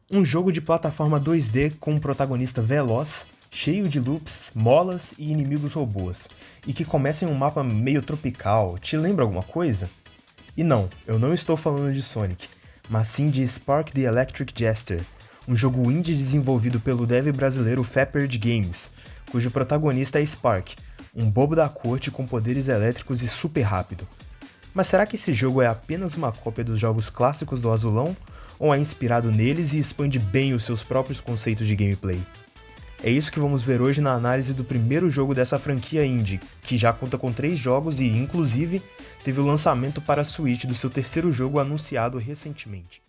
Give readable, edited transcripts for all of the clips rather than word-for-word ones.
Um jogo de plataforma 2D com um protagonista veloz, cheio de loops, molas e inimigos robôs, e que começa em um mapa meio tropical. Te lembra alguma coisa? E não, eu não estou falando de Sonic, mas sim de Spark the Electric Jester, um jogo indie desenvolvido pelo dev brasileiro Fapard Games, cujo protagonista é Spark, um bobo da corte com poderes elétricos e super rápido. Mas será que esse jogo é apenas uma cópia dos jogos clássicos do Azulão, ou é inspirado neles e expande bem os seus próprios conceitos de gameplay? É isso que vamos ver hoje na análise do primeiro jogo dessa franquia indie, que já conta com 3 jogos e, inclusive, teve o lançamento para a Switch do seu terceiro jogo anunciado recentemente.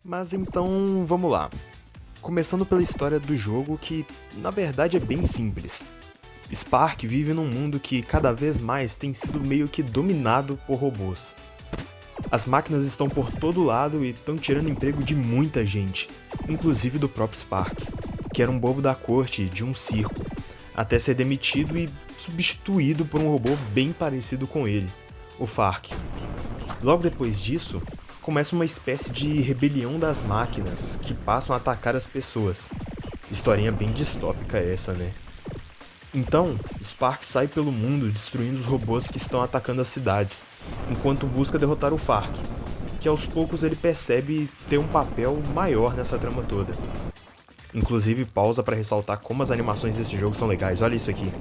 Mas então, vamos lá. Começando pela história do jogo, que na verdade é bem simples. Spark vive num mundo que cada vez mais tem sido meio que dominado por robôs. As máquinas estão por todo lado e estão tirando emprego de muita gente, inclusive do próprio Spark, que era um bobo da corte de um circo, até ser demitido e substituído por um robô bem parecido com ele, o Fark. Logo depois disso, começa uma espécie de rebelião das máquinas que passam a atacar as pessoas. Historinha bem distópica essa, né? Então, Spark sai pelo mundo destruindo os robôs que estão atacando as cidades, enquanto busca derrotar o Fark, que aos poucos ele percebe ter um papel maior nessa trama toda. Inclusive pausa para ressaltar como as animações desse jogo são legais, olha isso aqui.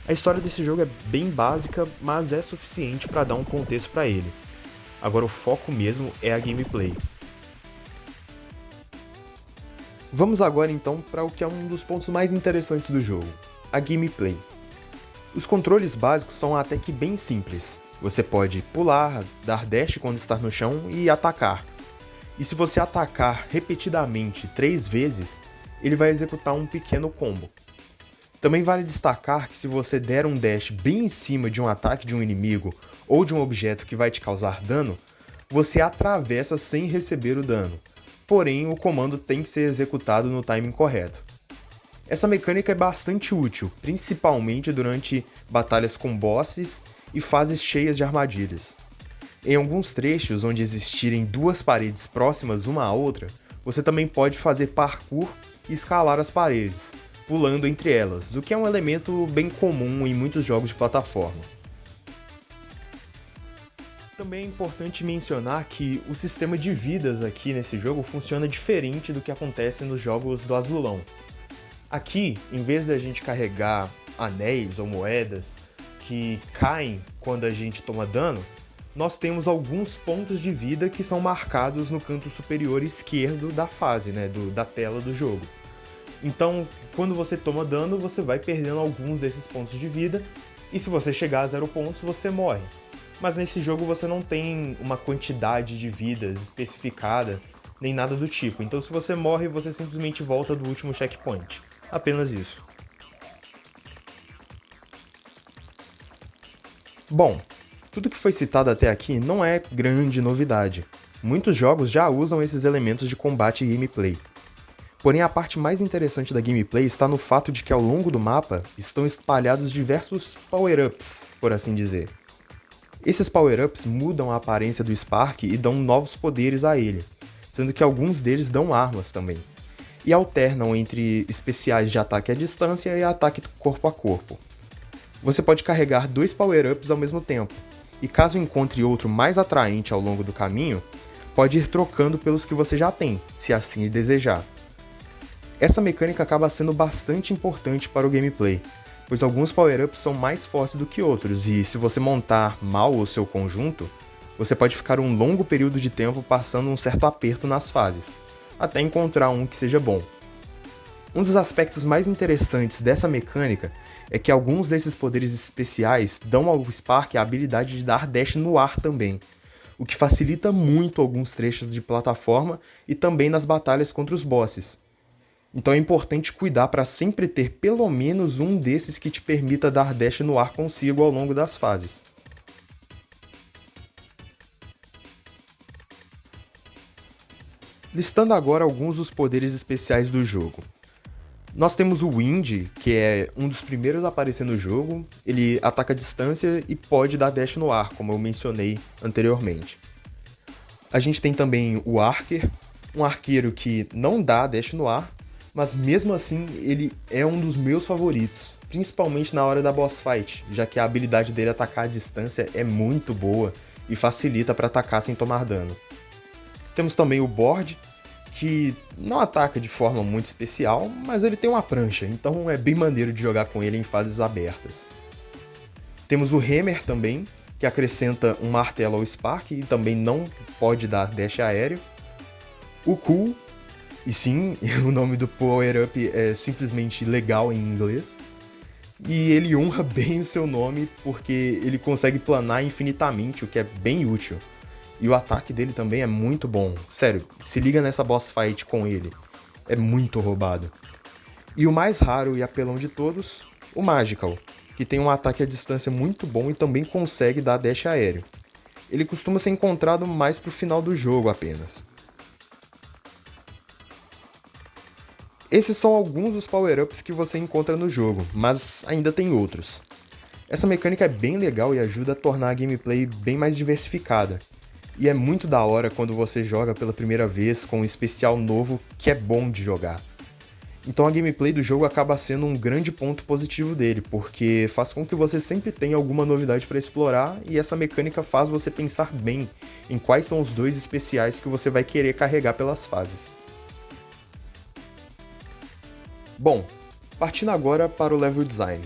A história desse jogo é bem básica, mas é suficiente para dar um contexto para ele. Agora o foco mesmo é a gameplay. Vamos agora então para o que é um dos pontos mais interessantes do jogo, a gameplay. Os controles básicos são até que bem simples. Você pode pular, dar dash quando está no chão e atacar. E se você atacar repetidamente 3 vezes, ele vai executar um pequeno combo. Também vale destacar que se você der um dash bem em cima de um ataque de um inimigo ou de um objeto que vai te causar dano, você atravessa sem receber o dano. Porém, o comando tem que ser executado no timing correto. Essa mecânica é bastante útil, principalmente durante batalhas com bosses e fases cheias de armadilhas. Em alguns trechos onde existirem 2 paredes próximas uma à outra, você também pode fazer parkour e escalar as paredes, pulando entre elas, o que é um elemento bem comum em muitos jogos de plataforma. Também é importante mencionar que o sistema de vidas aqui nesse jogo funciona diferente do que acontece nos jogos do Azulão. Aqui, em vez de a gente carregar anéis ou moedas que caem quando a gente toma dano, nós temos alguns pontos de vida que são marcados no canto superior esquerdo da fase, da tela do jogo. Então, quando você toma dano, você vai perdendo alguns desses pontos de vida, e se você chegar a 0 pontos, você morre. Mas nesse jogo você não tem uma quantidade de vidas especificada, nem nada do tipo. Então se você morre, você simplesmente volta do último checkpoint. Apenas isso. Bom, tudo que foi citado até aqui não é grande novidade. Muitos jogos já usam esses elementos de combate e gameplay. Porém, a parte mais interessante da gameplay está no fato de que ao longo do mapa estão espalhados diversos power-ups, por assim dizer. Esses power-ups mudam a aparência do Spark e dão novos poderes a ele, sendo que alguns deles dão armas também, e alternam entre especiais de ataque à distância e ataque corpo a corpo. Você pode carregar 2 power-ups ao mesmo tempo, e caso encontre outro mais atraente ao longo do caminho, pode ir trocando pelos que você já tem, se assim desejar. Essa mecânica acaba sendo bastante importante para o gameplay, pois alguns power-ups são mais fortes do que outros, e se você montar mal o seu conjunto, você pode ficar um longo período de tempo passando um certo aperto nas fases, até encontrar um que seja bom. Um dos aspectos mais interessantes dessa mecânica é que alguns desses poderes especiais dão ao Spark a habilidade de dar dash no ar também, o que facilita muito alguns trechos de plataforma e também nas batalhas contra os bosses. Então é importante cuidar para sempre ter pelo menos um desses que te permita dar dash no ar consigo ao longo das fases. Listando agora alguns dos poderes especiais do jogo. Nós temos o Wind, que é um dos primeiros a aparecer no jogo. Ele ataca a distância e pode dar dash no ar, como eu mencionei anteriormente. A gente tem também o Archer, um arqueiro que não dá dash no ar, mas mesmo assim ele é um dos meus favoritos, principalmente na hora da boss fight, já que a habilidade dele atacar a distância é muito boa e facilita para atacar sem tomar dano. Temos também o Board, que não ataca de forma muito especial, mas ele tem uma prancha, então é bem maneiro de jogar com ele em fases abertas. Temos o Hammer também, que acrescenta um martelo ao Spark e também não pode dar dash aéreo. O Cool, e sim, o nome do Power Up é simplesmente legal em inglês. E ele honra bem o seu nome porque ele consegue planar infinitamente, o que é bem útil. E o ataque dele também é muito bom. Sério, se liga nessa boss fight com ele. É muito roubado. E o mais raro e apelão de todos, o Magical, que tem um ataque à distância muito bom e também consegue dar dash aéreo. Ele costuma ser encontrado mais pro final do jogo apenas. Esses são alguns dos power-ups que você encontra no jogo, mas ainda tem outros. Essa mecânica é bem legal e ajuda a tornar a gameplay bem mais diversificada. E é muito da hora quando você joga pela primeira vez com um especial novo que é bom de jogar. Então a gameplay do jogo acaba sendo um grande ponto positivo dele, porque faz com que você sempre tenha alguma novidade para explorar e essa mecânica faz você pensar bem em quais são os dois especiais que você vai querer carregar pelas fases. Bom, partindo agora para o level design.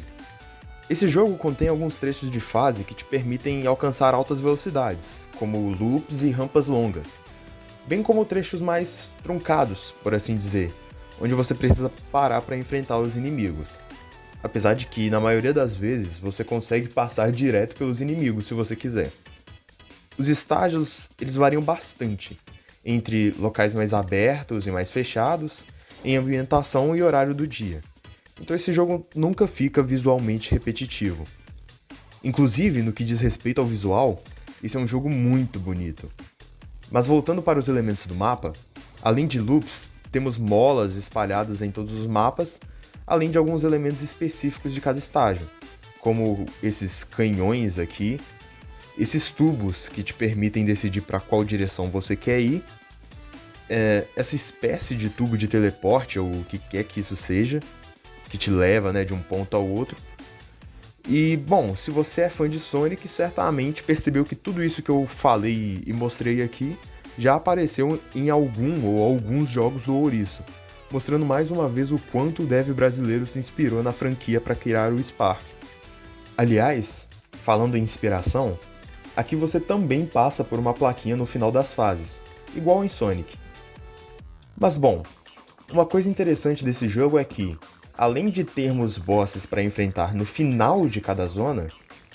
Esse jogo contém alguns trechos de fase que te permitem alcançar altas velocidades, como loops e rampas longas, bem como trechos mais truncados, por assim dizer, onde você precisa parar para enfrentar os inimigos. Apesar de que, na maioria das vezes, você consegue passar direto pelos inimigos se você quiser. Os estágios, eles variam bastante, entre locais mais abertos e mais fechados, em ambientação e horário do dia. Então esse jogo nunca fica visualmente repetitivo. Inclusive, no que diz respeito ao visual, esse é um jogo muito bonito. Mas voltando para os elementos do mapa, além de loops, temos molas espalhadas em todos os mapas, além de alguns elementos específicos de cada estágio, como esses canhões aqui, esses tubos que te permitem decidir para qual direção você quer ir, essa espécie de tubo de teleporte, ou o que quer que isso seja, que te leva, né, de um ponto ao outro. E, bom, se você é fã de Sonic, certamente percebeu que tudo isso que eu falei e mostrei aqui já apareceu em algum ou alguns jogos do Ouriço, mostrando mais uma vez o quanto o dev brasileiro se inspirou na franquia para criar o Spark. Aliás, falando em inspiração, aqui você também passa por uma plaquinha no final das fases, igual em Sonic. Mas bom, uma coisa interessante desse jogo é que, além de termos bosses para enfrentar no final de cada zona,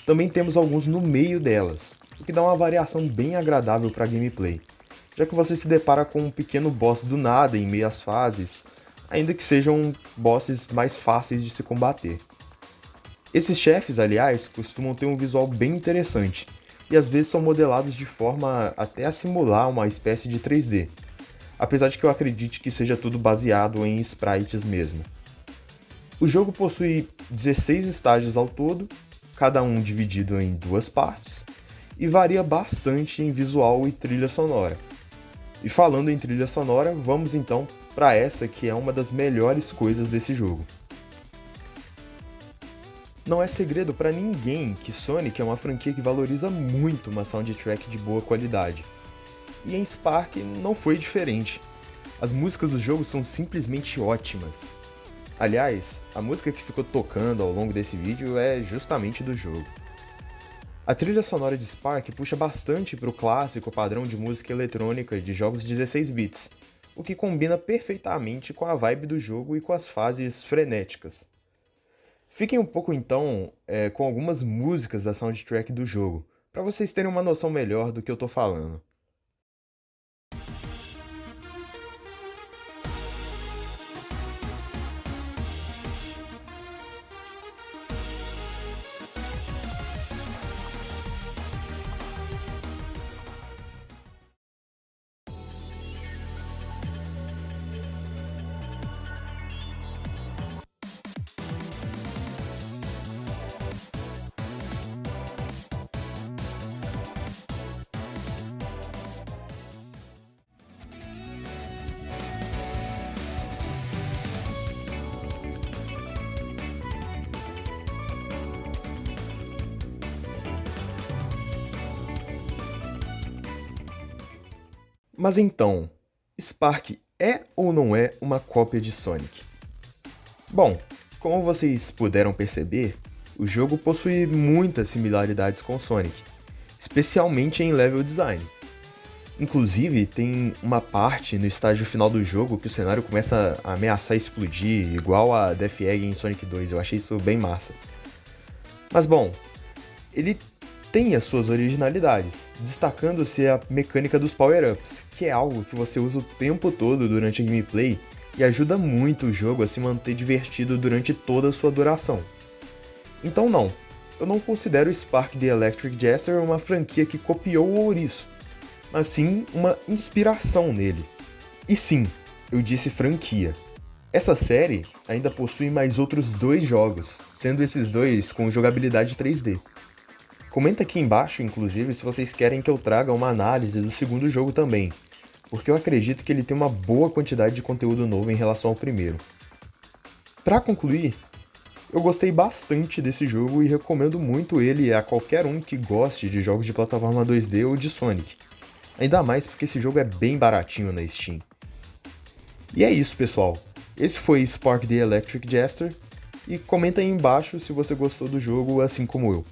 também temos alguns no meio delas, o que dá uma variação bem agradável para a gameplay, já que você se depara com um pequeno boss do nada em meio às fases, ainda que sejam bosses mais fáceis de se combater. Esses chefes, aliás, costumam ter um visual bem interessante, e às vezes são modelados de forma até a simular uma espécie de 3D, apesar de que eu acredite que seja tudo baseado em sprites mesmo. O jogo possui 16 estágios ao todo, cada um dividido em duas partes, e varia bastante em visual e trilha sonora. E falando em trilha sonora, vamos então para essa que é uma das melhores coisas desse jogo. Não é segredo para ninguém que Sonic é uma franquia que valoriza muito uma soundtrack de boa qualidade. E em Spark não foi diferente. As músicas do jogo são simplesmente ótimas. Aliás, a música que ficou tocando ao longo desse vídeo é justamente do jogo. A trilha sonora de Spark puxa bastante para o clássico padrão de música eletrônica de jogos 16 bits, o que combina perfeitamente com a vibe do jogo e com as fases frenéticas. Fiquem um pouco então com algumas músicas da soundtrack do jogo, para vocês terem uma noção melhor do que eu tô falando. Mas então, Spark é ou não é uma cópia de Sonic? Bom, como vocês puderam perceber, o jogo possui muitas similaridades com Sonic, especialmente em level design. Inclusive, tem uma parte no estágio final do jogo que o cenário começa a ameaçar explodir, igual a Death Egg em Sonic 2, eu achei isso bem massa. Mas bom, ele tem as suas originalidades, destacando-se a mecânica dos power-ups, que é algo que você usa o tempo todo durante a gameplay e ajuda muito o jogo a se manter divertido durante toda a sua duração. Então não, eu não considero Spark the Electric Jester uma franquia que copiou o ouriço, mas sim uma inspiração nele. E sim, eu disse franquia. Essa série ainda possui mais outros 2 jogos, sendo esses 2 com jogabilidade 3D. Comenta aqui embaixo, inclusive, se vocês querem que eu traga uma análise do segundo jogo também, porque eu acredito que ele tem uma boa quantidade de conteúdo novo em relação ao primeiro. Para concluir, eu gostei bastante desse jogo e recomendo muito ele a qualquer um que goste de jogos de plataforma 2D ou de Sonic. Ainda mais porque esse jogo é bem baratinho na Steam. E é isso, pessoal. Esse foi Spark the Electric Jester, e comenta aí embaixo se você gostou do jogo assim como eu.